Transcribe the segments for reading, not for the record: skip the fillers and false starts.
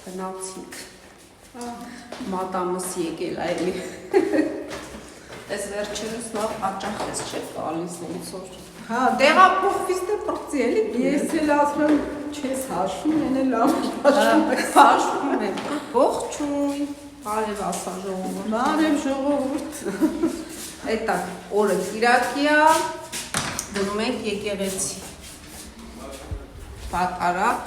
Գնացինք։ Մատամս եկել այլի։ Այս վերջերս լավ աճախ ես չէ գալիս ոնց որ։ Հա, տեղափոխվից դե պրծի էլի։ Ես էլ ասում եմ, չես հաշվում, են էլ լավ հաշվում եմ։ Ողջույն, բարև ասա ժողովուրդ։ Բարև ժողովուրդ։ Այդտակ օրը Կիրակիա գնում ենք եկեղեցի։ Պատարակ,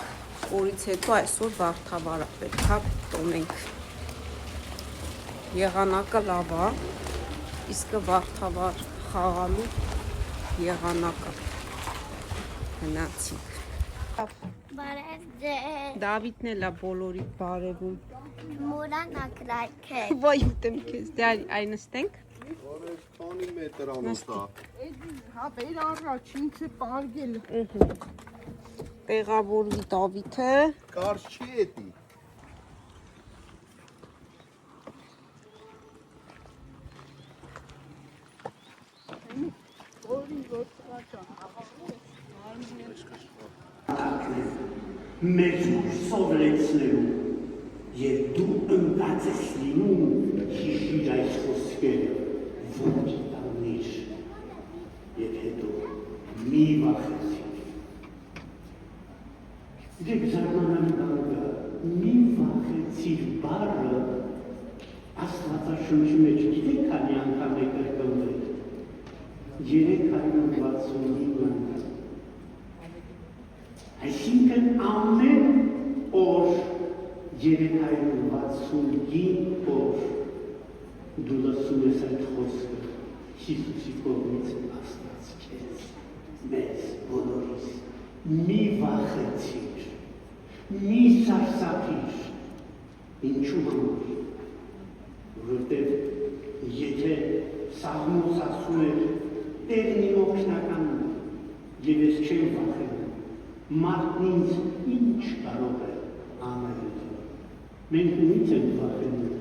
օրից հետո այսօր Վարդավառ պետք է տոնենք։ Եղանակը լավ է, իսկ Վարդավառ խաղալու եղանակը գնացինք։ Բարև ձեզ։ Դավիթն էլ է բոլորի բարևում։ Մորանակրայք է։ Վայ ուտեմ քեզ, դե այն նստենք։ Բարև, քանի մետր անոց է։ Հա, բեր առաջ ինձ է պարգել։ Տեղավորվի Դավիթը։ Կարճ չի էտի։ Մեզ ուր սովորեցնելու և դու ընկած ես լինում հիշիր այս խոսքերը, որ գիտանիր և հետո մի վախեցիր։ Դեք զարմանալի բանը մի վախեցիր բառը Աստվածաշնչի մեջ գիտեք քանի անգամ է կրկնվել 365 անգամ։ Այսինքն ամեն օր 365 օր դու լսում ես այդ խոսքը Հիսուսի կողմից Աստված քեզ մեզ բոլորիս մի վախեցիր, մի սարսափիր, ինչու համար, որովհետև եթե Սաղմոս ասում էր Տերն իմ օգնականն և ես չեմ վախենում, մարդն ինձ ինչ կարող է անել։ Մենք ումից ենք վախենում,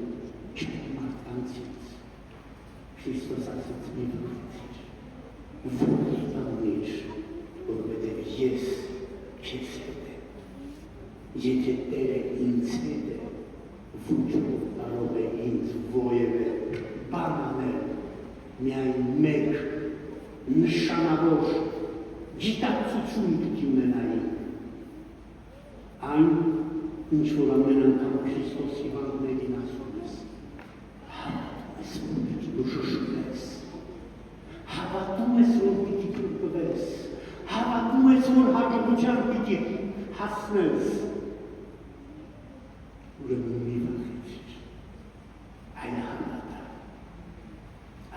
չէ մարդկանցից։ Քրիստոս ասաց մի վախեցիր, որ տանիր, որովհետև ես քեզ հետ եմ։ Եթե Տերը ինձ հետ է, ոչ ոք կարող է ինձ որևէ բան անել, միայն մեկ նշանավոր գիտակցություն պիտի ունենայի։ Այն, ինչ որ ամեն անգամ Քրիստոս Հիվանդներին ասում ես, հավատում ես, որ պիտի դու շշուկես, հավատում ես, որ պիտի փրկվես, հավատում ես, որ հաջողության պիտի հասնես, ուրեմն մի վախեցիր, այլ հավատա։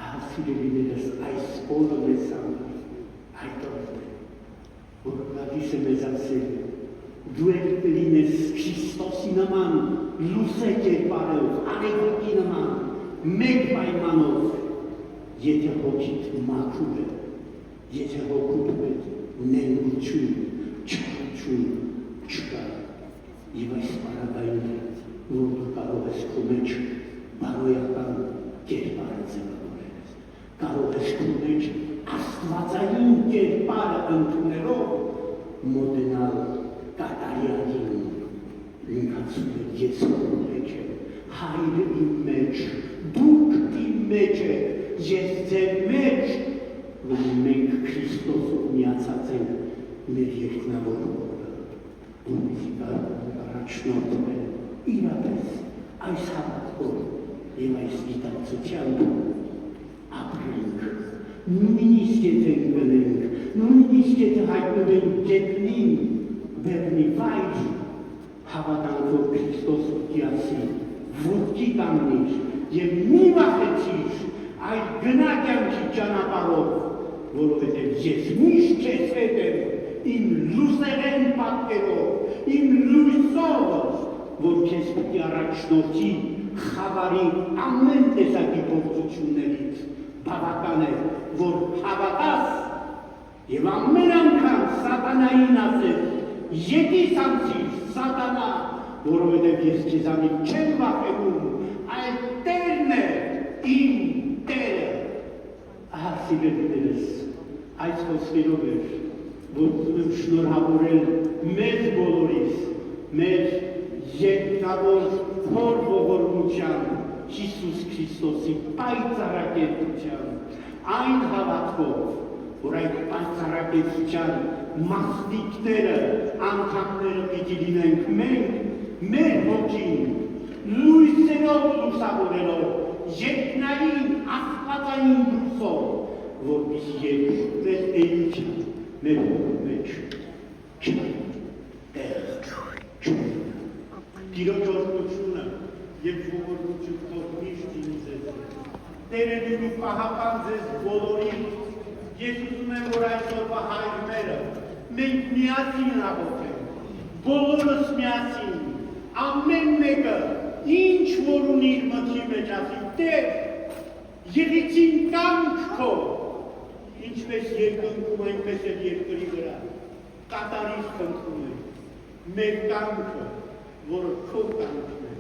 Ահա սիրելիներս, այս օրը մեզ համար այդ օրն է, որ գալիս է մեզ ասել, դու եք լինես Քրիստոսի նման, լուսե կերպարով, արևոտի նման, մեկ պայմանով, եթե հոգիդ մաքուր է, եթե հոգուդ հետ նենգություն, չխություն չկա, և այս պարագայում, որ դու կարող ես քո մեջ բարոյական կերպարը ձևավորել, կարող ես քո մեջ աստվածային կերպարը ընդունելով մոտենալ կատարյալին, ինքացում է ես քո մեջ եմ, հայրը իմ մեջ, դուք իմ մեջ եք, ես ձեր մեջ, որ մենք Քրիստոսով միացած ենք մեր երկնավոր օրը, որպեսզի կարող առաջնորդվել իրապես այս հավատքով և այս գիտակցությամբ ապրենք, նույնիսկ եթե ընկնենք, նույնիսկ եթե հայտնվենք գետնին, բեռնի վայր, հավատանք, որ Քրիստոս պիտի ասի, ոտքի կանգնիր և մի վախեցիր այդ գնա կյանքի ճանապարհով, որովհետև ես միշտ քեզ հետ եմ, իմ լուսերեն պատկերով, իմ լույսով, որ քեզ պիտի առաջնորդի խավարի ամեն տեսակի փորձություններից, բավական է, որ հավատաս և ամեն անգամ սատանային ասես, եկի սանցիր սատանա, որովհետև ես քեզանից չեմ վախենում, այլ Տերն է, իմ Տերը։ Ահա սիրելիներս, այս խոսքերով էր, որ ուզում եմ շնորհավորել մեզ բոլորիս, մեր երկավոր փոր ողորմության Հիսուս Քրիստոսի պայծառակերպության այն հավատքով, որ այդ պայծառակերպության մասնիկները, անդամները պիտի լինենք մենք, մեր հոգին, լույսերով լուսավորելով, երկնային աստվածային լույսով, որպեսզի երկու մեր էության, մեր հոգու մեջ Տիրոջ օրհնությունը եւ ողորմություն թող միշտ լինի ձեզ։ Տերը դու պահապան ձեզ բոլորին։ Ես ուզում եմ, որ այսօրվա հայրները մենք միասին աղոթենք, բոլորս միասին, ամեն մեկը ինչ որ ունի իր մտքի մեջ ասի, Տեր, եղիցին կամք քո, ինչպես երկնքում, այնպես էլ երկրի վրա, կատարիր խնդրում ենք, մեր կամքը, որը քո կամքն է,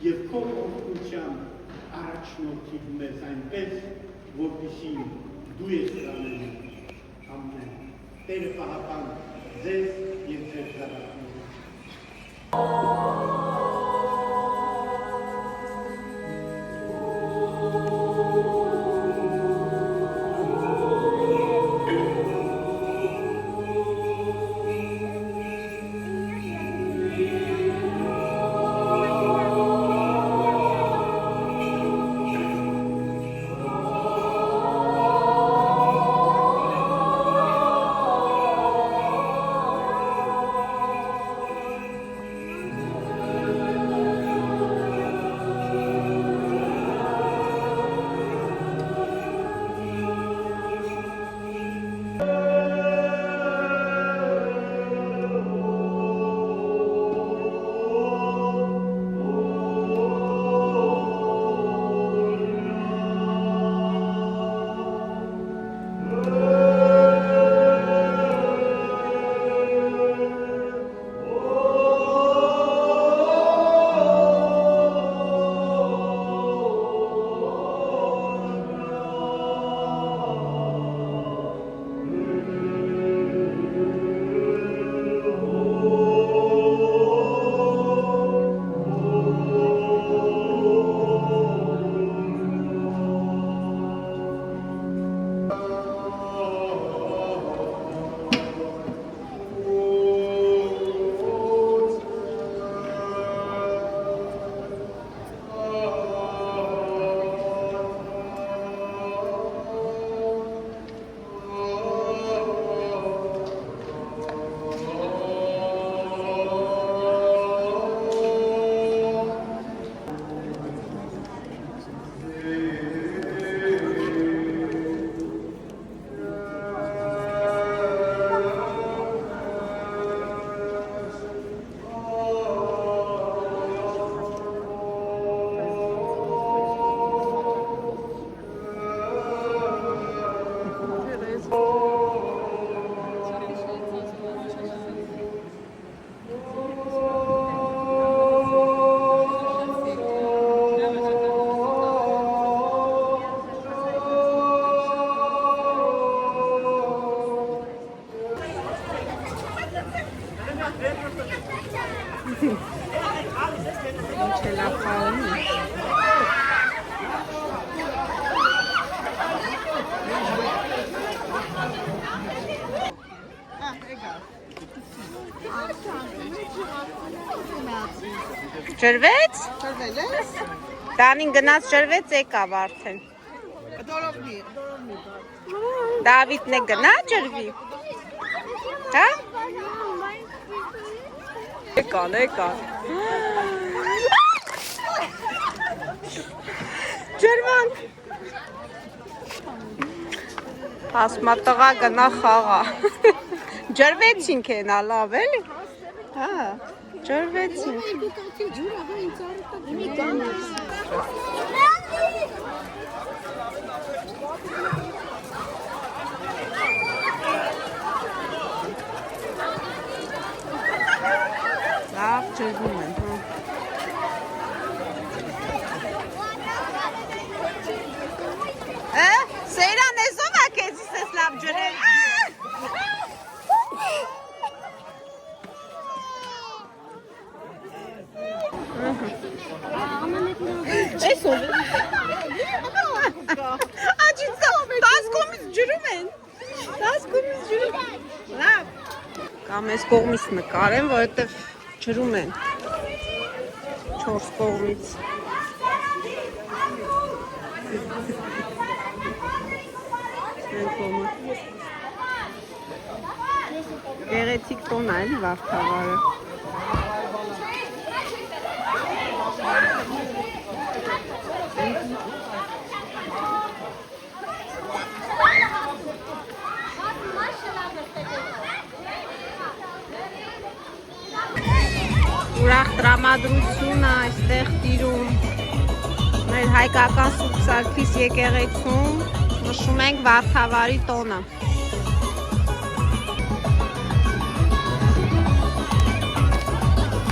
և քո օրհնությամբ առաջնորդիր մեզ այնպես, որպեսզի դու ես դրանում, ամեն, Տերը պահապան ձեզ և ձեր զավակներին։ Ջրվեց? Տանին գնաց ջրվեց եկավ արդեն։ Դավիթն է գնա ջրվի։ Հա? Եկան։ Ջրվան։ Ասմա տղա գնա խաղա։ Ջրվեցինք են ալավ էլի։ Հա, ջրվեցինք։ Լավ ջրվում են։ Սեյրան ես ով ակեցիս ես լավ ջրել։ մեզ կողմից նկարեմ, որովհետև ջրում են 4 կողմից։ Են կողմը։ Գեղեցիկ տոն է, էլի Վարդավառը։ Ուրախ տրամադրություն է այստեղ տիրում մեր հայկական Սուրբ Սարգիս եկեղեցում, նշում ենք Վարդավառի տոնը։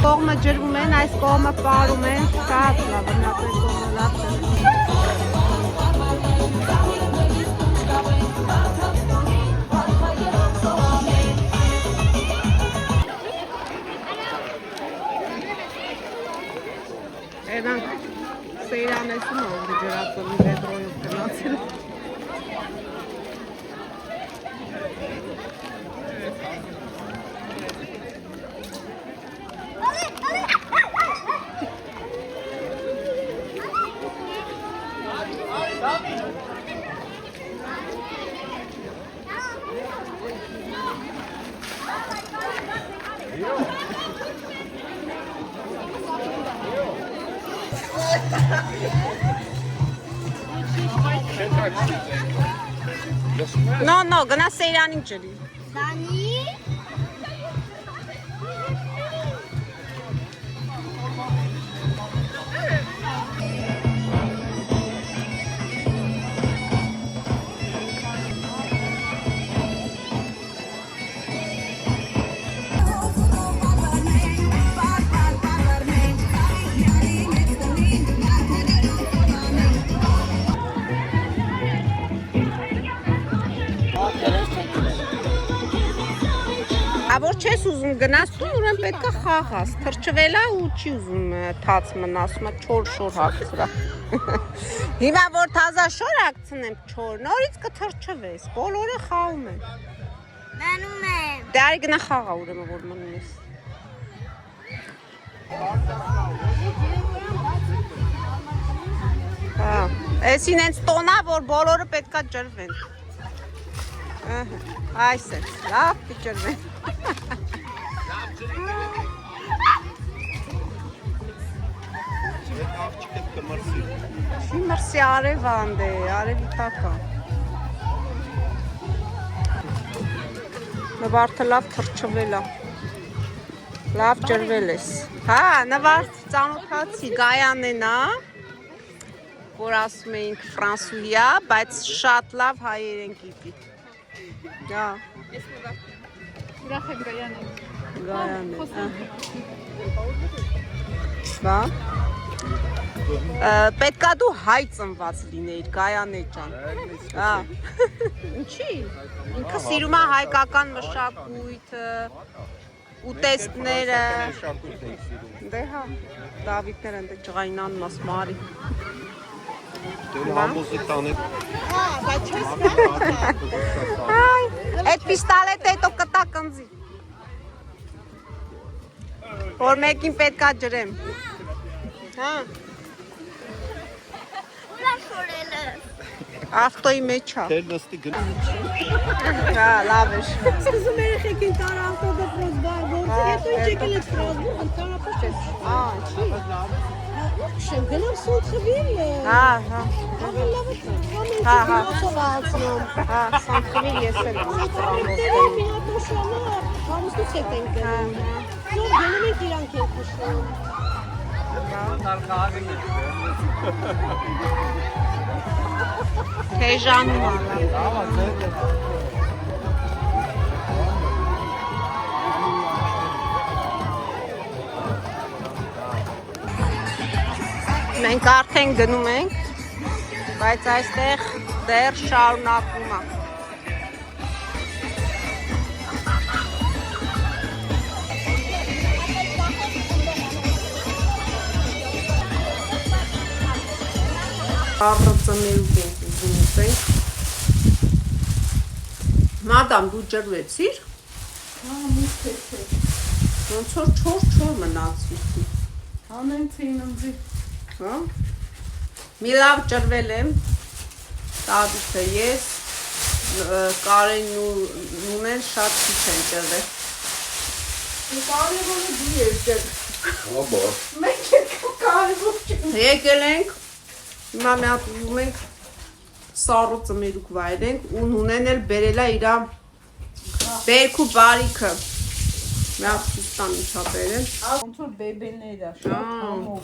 Կողմը ջրվում են, այս կողմը պարում են, շատ լավ, բնապես կողմը լավ է։ Երանք սեյրանեսում ով ջրածովի մետրոյով գնացել։ No, գնա սեյրանին ջրի։ Dani? Որ չես ուզում գնաս տուն, ուրեմն պետք է խաղաս, թրջվել է ու չի ուզում թաց մնաս, մա չոր շոր հագցրա։ Հիմա որ թազա շոր հագցնեմ չոր, նորից կթրջվես, բոլորը խաղում են։ Մնում եմ։ Դե արի գնա խաղա ուրեմն որ մնում ես։ Հա, էս ինենց տոնա, որ բոլորը պետք է ջրվեն։ Այս է, լավ պիջրվեն։ Չի մրսի արևանդ է, արևի տակա։ Նվարդը լավ թրջվել է, լավ ջրվել ես։ Հա, նվարդ ծանոթացի, Գայանեն է, որ ասում էինք ֆրանսուհի է, բայց շատ լավ հայերեն գիտի։ Դա։ Ուրախ եմ Գայանեն։ Գայանեն։ Բա։ Պետքա դու հայ ծնված լինեիր, Գայանե ջան։ Հա։ Ինչի՞։ Ինքը սիրում է հայկական մշակույթը, ուտեստները։ Դե հա, Դավիթները ընդ ջղայնանն ասմարի։ Համոզի տանը։ Հա, բայց չես։ Այդ պիստոլետը հետո կտա կնձի։ Որ մեկին պետքա ջրեմ։ Հա։ Ուրա շորելը։ Ավտոյի մեջ է։ Թեր նստի գնա։ Հա, լավ է։ Սկզբում երեխեքին տարա ավտոդպրոց գործի, հետո ինչ եկել է Ստրասբուրգ, ընդհանրապես չես։ Չի։ Շեմ գնամ սոտ խվիլ է։ Հա, հա։ Ավելի լավ է։ Հա, հա։ Սովացնում։ Հա, սանքվիր ես էլ Տերը պինատոշանը համուստուց հետ ենք գնում։ Զոր գնում ենք իրանք են խշում։ Թեժանում ալա։ Մենք արդեն գնում ենք, բայց այստեղ դեռ շարունակում է։ Առը ծմերուկ ենք ուզում ուտենք։ Մադամ, դու ջրվեցիր։ Հա, միշտ է։ Ոնց որ չոր մնացի։ Անենցին ընձի։ Հա։ Մի լավ ջրվել եմ։ Տավիթը ես Կարենն ու Նունեն շատ քիչ են ջրվել։ Կարևորը դու ես ջր։ Աբա։ Մենք եք կարևոր չենք։ Եկել ենք, հիմա մի հատ ուզում ենք սառը ծմերուկ վայրենք ու Նունեն էլ բերել է իրա բերք ու բարիքը։ Մի հատ սուստան ինչա բերել։ Ոնց որ բեբեներ է, շատ համով։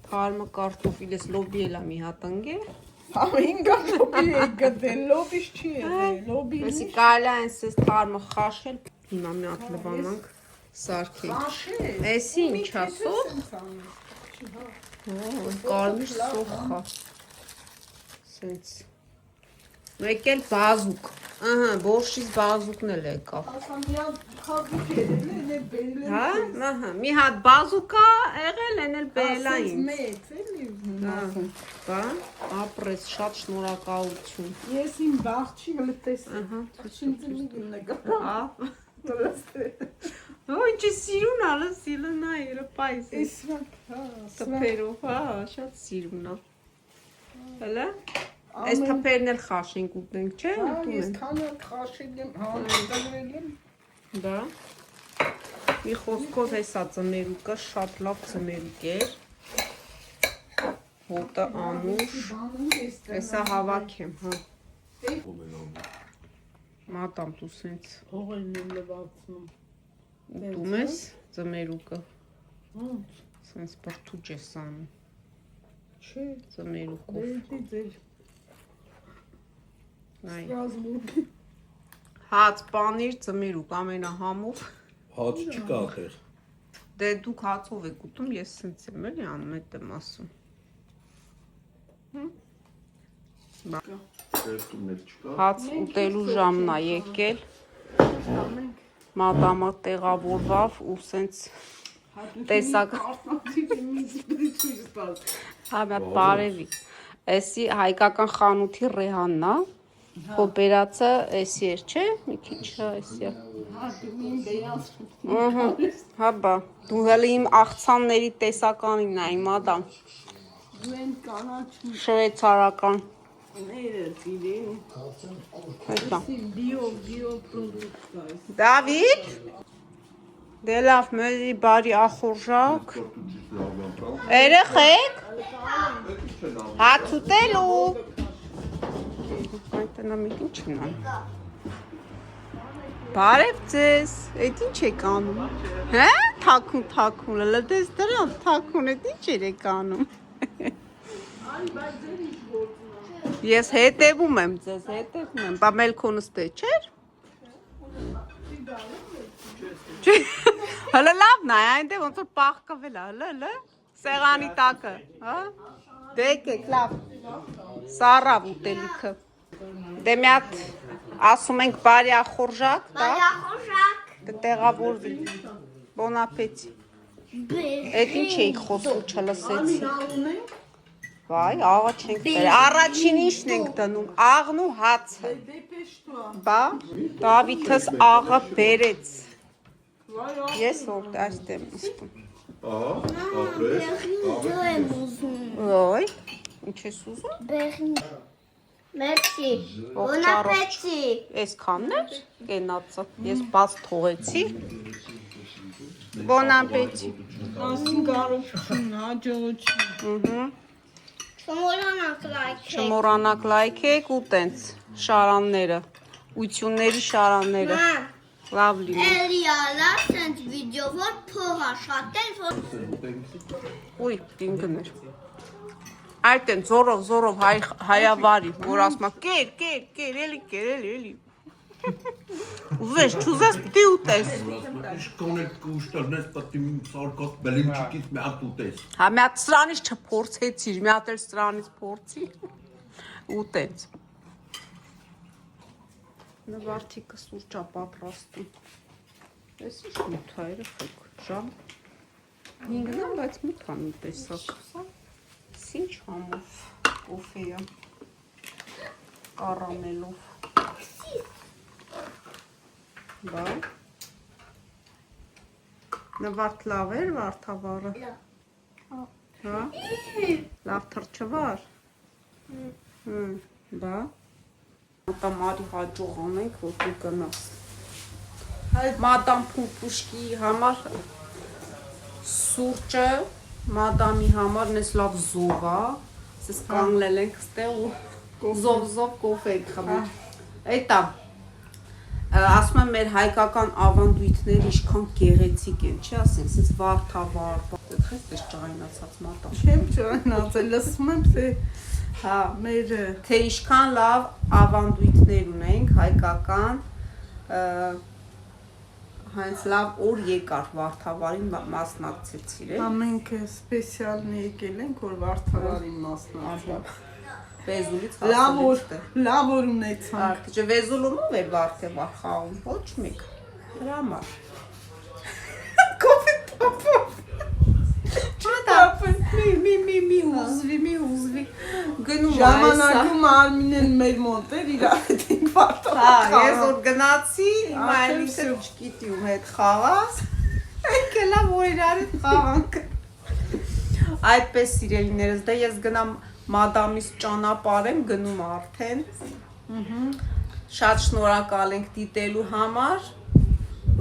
Թարմը կարտոֆիլ ես լոբի էլ է մի հատ ընկել։ Ինգա լոբի է գտել, լոբիշ չի եղել, լոբի Այսի կարելի է այնպես թարմը խաշել։ Հիմա մի հատ լվանանք սարքենք։ Էսի ինչ է սոխ։ Կարմիր սոխ է։ Սենց։ Մեկ էլ բազուկ։ Ահա, բորշից բազուկն էլ եկավ։ Ասամիա խաղուկ է, դե բերել Հա, ահա, մի հատ բազուկա եղել, են էլ բերելա ինձ։ մեծ էլի։ Բա, ապրես, շատ շնորհակալություն։ Ես իմ բաղջի լտես։ Ահա, Շինձին նգա։ Ա, Ինչ սիրուն ալը, սիրուն է, երպայս։ Իսրակ, հա, Թփերով, հա, շատ սիրուն է։ Հələ։ Այս թփերն էլ խաշենք ուտենք, չէ՞, ուտում ես են։ քանը խաշել եմ, հա, դրել եմ։ Դա։ Մի խոսքով հեսա ծմերուկը շատ լավ ծմերուկ էր։ Հոտը անուշ։ Հեսա հավաքեմ, հա։ Մատամ դու սենց Հողերն եմ լվացնում։ ուտում ես ծմերուկը։ Ոնց։ Սենց բրդուճ ես անում Չէ, ծմերուկով։ դե ձեր Այ։ ռազմուկ։ Հաց, պանիր, ծմերուկ ամենահամով։ Հաց չկա այդտեղ։ Դե դուք հացով եք ուտում, ես սենց եմ էլի անում, այդ եմ ասում։ Դերտումներ չկա։ Հաց ուտելու ժամն է եկել։ Մադամը տեղավորվավ ու սենց տեսակ հա մի հատ բարևի։ Էսի հայկական խանութի ռեհանն է։ Խոպերացը էսի էր, չէ՞, մի քիչ էսի է։ Ահա, հա բա, դու հələ իմ աղցանների տեսականին նայ, մադամ։ Դու են կանաչ Շվեյցարական։ ները դիրեն։ Հետո։ Բիո պրոդուկտ է։ Դավիթ։ Դե լավ, մերի բարի ախորժակ։ Երեխեք։ Հաց ուտելու։ Այդտենա մի ինչ չնան։ Բարև ձեզ, այդ ինչ եք անում։ Հա? Թաքուն, լդես դրանց թաքուն, այդ ինչ եք անում։ Ես հետևում եմ ձեզ, բա մելքոնս դե չէր։ Հələ լավն է, այնտեղ ոնց որ պաղկվել է, հələ, սեղանի տակը, հա։ Դե եկեք, լավ։ Սառավ ուտելիքը։ Դե մի հատ ասում ենք բարի ախորժակ, դա։ Խոշակ։ Տեղավորվի։ Բոն ապետի։ Այդ ինչ էիք խոսում, չլսեցի։ Վայ, աղա չենք բերել։ Առաջին ինչն ենք դնում, աղն ու հացը։ Բա, Դավիթս աղը բերեց։ Ես որ այստեղ նստում։ Ահա, ապրես։ Դու եմ ուզում։ Ոյ, ինչ ես ուզում։ Բեղին։ Մերսի։ Ողջ Bon appétit։ Այսքանն էր կենացը։ Ես բաց թողեցի։ Bon appétit։ Ասին կարողություն, հաջողություն։ Չմոռանաք լայք։ Չմոռանաք լայքեք ու տենց շարանները, ույցյունների շարանները։ Մամ, Լավ լինի։ էլիալա սենց վիդեովոր փողա շատել, որ Ուй, դինգներ։ Այդ են զորով հայավարի, որ ասում է կեր, էլի։ Ուզես, չուզես պիտի ուտես։ Իշքան էլ կուշտերնես պատի սարկոտ բելիմչիկից մի հատ ուտես։ Հա մի հատ սրանից չփորձեցիր, մի հատ էլ սրանից փորձի։ Ուտեց։ Նվարտիկը սուրճա պատրաստում։ Էս ինչ մութ է, երեխեք, ժամ 5-ն է, բայց մութ է մի տեսակ։ Ինչ համով կոֆեյը կարամելով։ Բա։ Նվարդ լավ էր վարդավառը։ Հա։ Լավ թրջվար։ Բա։ Մատամարի հաջող անենք, որ դու գնաս։ Մադամ Փուփուշկի համար սուրճը, մադամի համար նես լավ զով է, սես կանգնել ենք ստեղ ու զով կոֆե ենք խմում։ Էտա, ասում եմ մեր հայկական ավանդույթները ինչքան գեղեցիկ են, չի ասենք, սես վարդավար, դες դες ճայնացած մատամ։ Չեմ ճայնացել, լսում եմ, թե հա, մեր թե ինչքան լավ ավանդույթներ ունենք հայկական, հենց լավ օր եկար վարդավարին մասնակցեցիր է։ ամենքը սպեսիալն եկել ենք, որ վարդավարին մասնակցել։ Վեզուլից Լավ որ ունեցանք։ Արդյոք վեզուլում ով է վարդավար խաղում, ոչ մեկ, դրա համար։ Կոֆե տապով։ Մի ուզվի, գնում Ժամանակում Արմինեն մեր մոտ էր, իրար հետ ենք վարդավար խաղում։ Ես որ գնացի, իմ այլիքը չգիտի ում հետ խաղաս, ենք էլա որ իրար հետ խաղանք։ Այդպես սիրելիներս, դե ես գնամ մադամիս ճանապարհ եմ գնում արդեն։ Շատ շնորհակալ ենք դիտելու համար։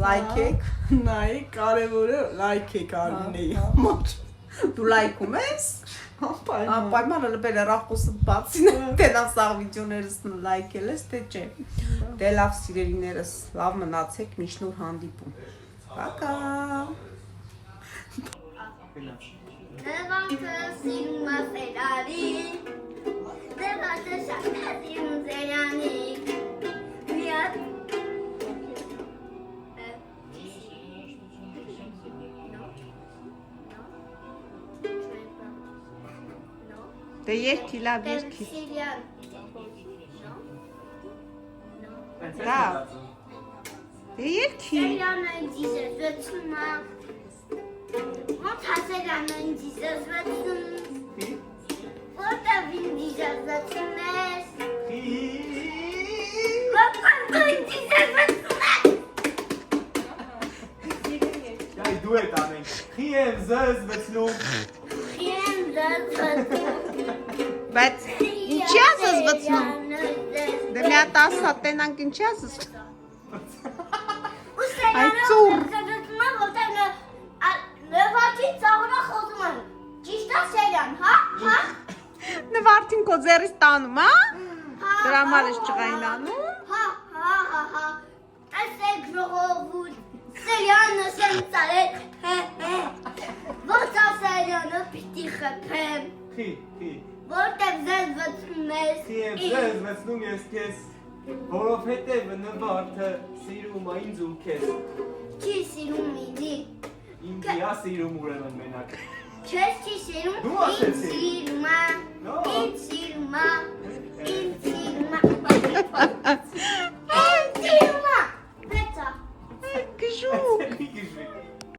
Լայք եք։ Նայեք, կարևորը լայք եք Արմինեի համար։ Դու լայքում ես։ Անպայման։ Անպայման լբեր հեռախոսը բացին, թե նա սաղ վիդեոներս լայքել ես, թե չէ։ Դե լավ սիրելիներս, լավ մնացեք, միշտ նոր հանդիպում։ Պակա։ Նվարդը սիրում է Ֆերարին, նվարդը շատ է սիրում Զերանին, միատ Դե երկի, լավ երկի։ Լավ։ Դե երկի։ Սերյանը դիզերվեցում է, ոնց հասերյանը դիզերվեցում, որտև ինձ դիզերվեցում ես, որտև դու ինձ դիզերվեցում ես, դու հետ անենք, խի եմ զզվեցնում, Բայց ինչի է զզվեցնում։ Դե մի հատ ասա տենանք ինչի է զզվեցնում։ ու սերյանը դիզերվեցում է, որտև նվարդի ծաղուրա խոսում են, ճիշտ է Սերյան, հա։ Նվարդին քո ձեռից տանում, հա։ Դրա համար ես ճղայնանում։ Հա, տեսեք ժողովուրդ, Սերյանը սենց արեք, ոնց է Սերյանը պիտի խփեմ, խի, որտև զզվեցնում ես, խի եմ զզվեցնում ես կես, որովհետև նվարդը սիրում է ինձ ու կես, չի սիրում ինձի, ինձի է սիրում ուրեմն մենակ, քեզ չի սիրում, Դու ինձ ասեցի։ սիրում է, Նո։ ինձ սիրում է, ինձ սիրում է,